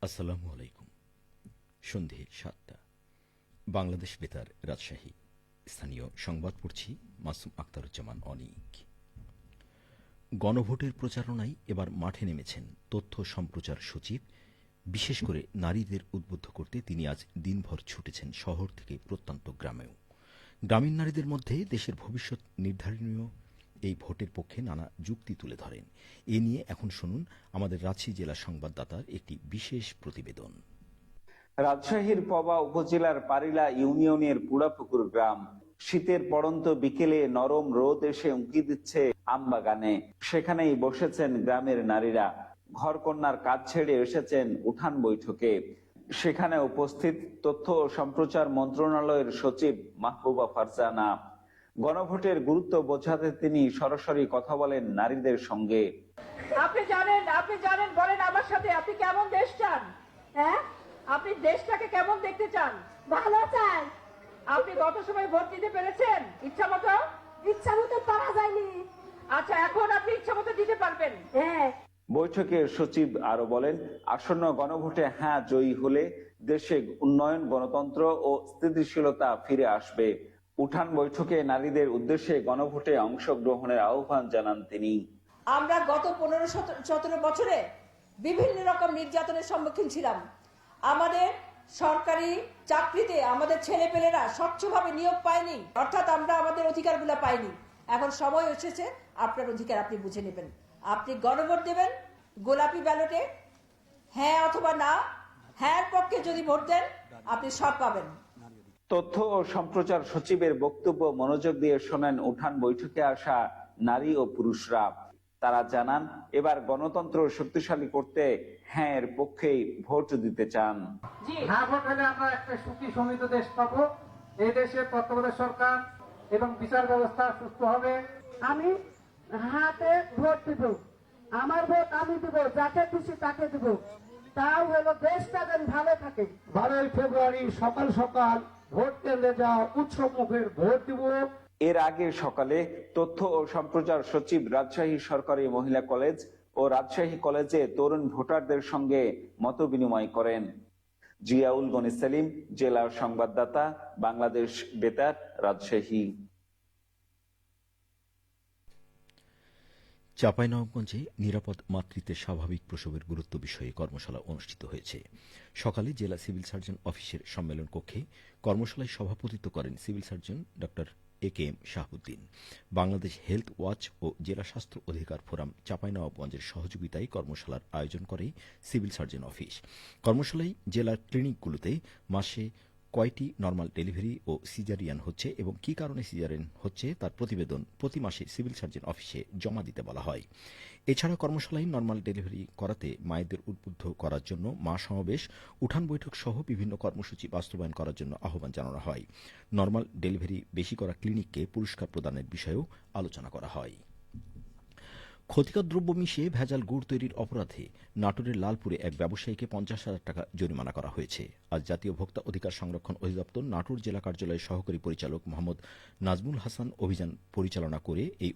আসসালামু আলাইকুম। সন্ধে ৭টা। বাংলাদেশ বেতার, রাজশাহী। স্থানীয় সংবাদ পড়ছি মাসুম আখতারুজ্জামান অনিক। গণভোটের প্রচারণায় এবার মাঠে নেমেছেন তথ্য সম্প্রচার সচিব। বিশেষ করে নারীদের উদ্বুদ্ধ করতে তিনি আজ দিনভর ছুটেছেন শহর থেকে প্রত্যন্ত গ্রামেও। গ্রামীণ নারীদের মধ্যে দেশের ভবিষ্যৎ নির্ধারণীয় এই ভোটের পক্ষে নানা যুক্তি তুলে ধরেন। এ নিয়ে এখন শুনুন আমাদের রাজশাহী জেলা সংবাদদাতার একটি বিশেষ প্রতিবেদন। রাজশাহীর পবা উপজেলার পারিলা ইউনিয়নের পুড়াপুকুর গ্রাম। শীতের পড়ন্ত বিকেলে নরম রোদ এসে উঁকি দিচ্ছে আমবাগানে। সেখানেই বসেছেন গ্রামের নারীরা। ঘরকন্যার কাজ ছেড়ে এসেছেন উঠান বৈঠকে। সেখানে উপস্থিত তথ্য ও সম্প্রচার মন্ত্রণালয়ের সচিব মাহবুবা ফারজানা। গণভোটের গুরুত্ব বোঝাতে তিনি সরাসরি কথা বলেন নারীদের সঙ্গে। আপনি জানেন, বলেন আমার সাথে, আপনি কেমন দেশ চান? হ্যাঁ, আপনি দেশটাকে কেমন দেখতে চান? ভালো চাই। আপনি গত সময় ভোট দিতে পেরেছেন ইচ্ছা মতো? পারা যায়নি। আচ্ছা, এখন আপনি ইচ্ছা মতো দিতে পারবেন। হ্যাঁ। বৈঠকে সচিব আরো বলেন, আসন্ন গণভোটে হ্যাঁ জয়ী হলে দেশে উন্নয়ন, গণতন্ত্র ও স্থিতিশীলতা ফিরে আসবে। উঠান বৈঠকে নারীদের উদ্দেশ্যে গণভোটে অংশগ্রহণের আহ্বান জানান তিনি। আমরা গত 15-17 বছরে বিভিন্ন রকম নির্যাতনের সম্মুখীন ছিলাম। আমাদের সরকারি চাকরিতে আমাদের ছেলেপেলেরা স্বচ্ছভাবে নিয়োগ পায়নি, অর্থাৎ আমরা আমাদের অধিকারগুলো পাইনি। এখন সময় এসেছে আপনার অধিকার আপনি বুঝে নেবেন। আপনি গণভোট দেবেন গোলাপি ব্যালটে, হ্যাঁ অথবা না। হ্যাঁ পক্ষে যদি ভোট দেন আপনি সব পাবেন। তথ্য ও সম্প্রচার সচিবের বক্তব্য মনোযোগ দিয়ে শোনেন উঠান বৈঠকে আসা নারী ও পুরুষরা। তারা জানান, এবার গণতন্ত্র শক্তিশালী করতে হ্যাঁ এর পক্ষেই ভোট দিতে চান। হ্যাঁ ভোট হলে আমরা একটা সুখী সমৃদ্ধ দেশ পাবো। এই দেশে তত্ত্বাবধায়ক সরকার এবং বিচার ব্যবস্থা সুস্থ হবে। আমি হাতে ভোট দিব। আমার ভোট আমি দিব, যাকে খুশি তাকে দিব। তাও হলো দেশটা যেন ভালো থাকে। 12ই ফেব্রুয়ারি সকাল সকাল ভোট কেন্দ্রে যাও, উৎসব মুখের ভোট দিব। এর আগে সকালে তথ্য ও সম্প্রচার সচিব রাজশাহী সরকারি মহিলা কলেজ ও রাজশাহী কলেজে তরুণ ভোটারদের সঙ্গে মত বিনিময় করেন। জিয়াউল গনি সেলিম, জেলা সংবাদদাতা, বাংলাদেশ বেতার, রাজশাহী। চাঁপাইনবাবগঞ্জে নিরাপদ মাতৃত্বের স্বাভাবিক প্রসবের গুরুত্ব বিষয়ে কর্মশালা অনুষ্ঠিত হয়েছে। সকালে জেলা সিভিল সার্জন অফিসের সম্মেলন কক্ষে কর্মশালায় সভাপতিত্ব করেন civil surgeon doctor AKM. Shahabuddin. Bangladesh health watch ও জেলা স্বাস্থ্য অধিকার ফোরাম চাঁপাইনবাবগঞ্জের সহযোগিতায় কর্মশালার আয়োজন করে সিভিল সার্জন অফিস। কর্মশালায় জেলার ক্লিনিকগুলোতে মাসে কয়টি নর্মাল ডেলিভারি ও সিজারিয়ান হচ্ছে এবং কী কারণে সিজারিয়ান হচ্ছে তার প্রতিবেদন প্রতি মাসে সিভিল সার্জন অফিসে জমা দিতে বলা হয়। এছাড়া কর্মশালায় নর্মাল ডেলিভারি করাতে মায়েদের উদ্বুদ্ধ করার জন্য মা সমাবেশ, উঠান বৈঠক সহ বিভিন্ন কর্মসূচি বাস্তবায়ন করার জন্য আহ্বান জানানো হয়। নর্মাল ডেলিভারি বেশি করা ক্লিনিককে পুরস্কার প্রদানের বিষয়েও আলোচনা করা হয়। ক্ষতিকর দ্রব্য মিশিয়ে ভেজাল গুড় তৈরির অপরাধে নাটোরের লালপুরে এক ব্যবসায়ীকে 50,000 টাকা জরিমানা করা হয়েছে। আজ জাতীয় ভোক্তা অধিকার সংরক্ষণ অধিদপ্তর নাটোর জেলা কার্যালয়ের সহকারী পরিচালক মোহাম্মদ নাজমুল হাসান অভিযান পরিচালনা করে এই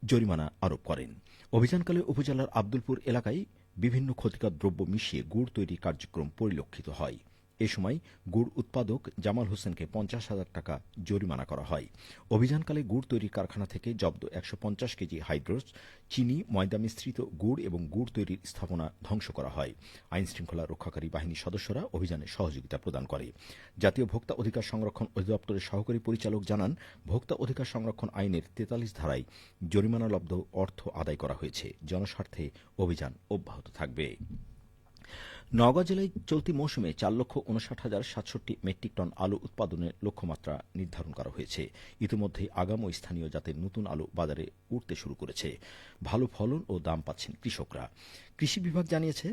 জরিমানা আরোপ করেন। অভিযানকালে উপজেলার আব্দুলপুর এলাকায় বিভিন্ন ক্ষতিকর দ্রব্য মিশিয়ে গুড় তৈরির কার্যক্রম পরিলক্ষিত হয়। এ সময় গুড় উৎপাদক জামাল হোসেনকে 50,000 টাকা জরিমানা করা হয়। অভিযানকালে গুড় তৈরির কারখানা থেকে জব্দ 150 কেজি হাইড্রোস, চিনি, ময়দা মিশ্রিত গুড় এবং গুড় তৈরির স্থাপনা ধ্বংস করা হয়। আইন শৃঙ্খলা রক্ষাকারী বাহিনীর সদস্যরা অভিযানে সহযোগিতা প্রদান করে। জাতীয় ভোক্তা অধিকার সংরক্ষণ অধিদপ্তরের সহকারী পরিচালক জানান, ভোক্তা অধিকার সংরক্ষণ আইনের 43 ধারায় জরিমানালব্ধ অর্থ আদায় করা হয়েছে। জনস্বার্থে অভিযান অব্যাহত থাকবে। নওগাঁ জেলায় চলতি মৌসুমে 4,59,067 মেট্রিক টন আলু উৎপাদনের লক্ষ্যমাত্রা নির্ধারণ করা হয়েছে। ইতিমধ্যে আগাম ও স্থানীয় জাতের নতুন আলু বাজারে উঠতে শুরু করেছে। ভালো ফলন ও দাম পাচ্ছেন কৃষকরা। কৃষি বিভাগ জানিয়েছে,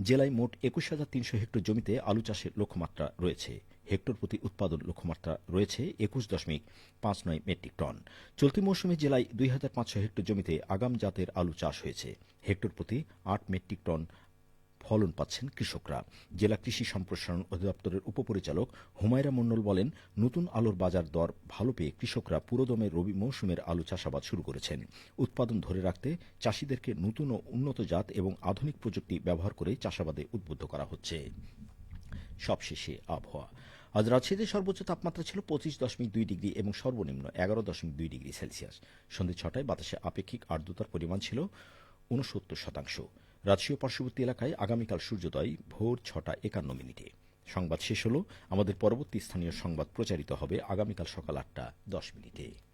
জেলায় মোট 21,300 হেক্টর জমিতে আলু চাষের লক্ষ্যমাত্রা রয়েছে। হেক্টর প্রতি উৎপাদন লক্ষ্যমাত্রা রয়েছে 21.59 মেট্রিক টন। চলতি মৌসুমে জেলায় 2,500 হেক্টর জমিতে আগাম জাতের আলু চাষ হয়েছে। হেক্টর প্রতি 8 মেট্রিক টন ফলন পাচ্ছেন কৃষকরা। জেলা কৃষি সম্প্রসারণ অধিদপ্তরের উপপরিচালক হুমায়রা মণ্ডল বলেন, নতুন আলুর বাজার দর ভালো পেয়ে কৃষকরা পুরোদমে রবি মৌসুমের আলু চাষাবাদ শুরু করেছেন। উৎপাদন ধরে রাখতে চাষিদেরকে নতুন ও উন্নত জাত এবং আধুনিক প্রযুক্তি ব্যবহার করে চাষাবাদে উদ্বুদ্ধ করা হচ্ছে। সবশেষে আবহাওয়া। আজ রাজশাহীতে সর্বোচ্চ তাপমাত্রা ছিল 25.2 ডিগ্রি এবং সর্বনিম্ন 11.2 ডিগ্রি সেলসিয়াস। সন্ধ্যে 6টায় বাতাসে আপেক্ষিক আর্দ্রতার পরিমাণ ছিল 69%। রাজশাহী ও পার্শ্ববর্তী এলাকায় আগামীকাল সূর্যোদয় ভোর 6:51। সংবাদ শেষ হল। আমাদের পরবর্তী স্থানীয় সংবাদ প্রচারিত হবে আগামীকাল সকাল 8:10।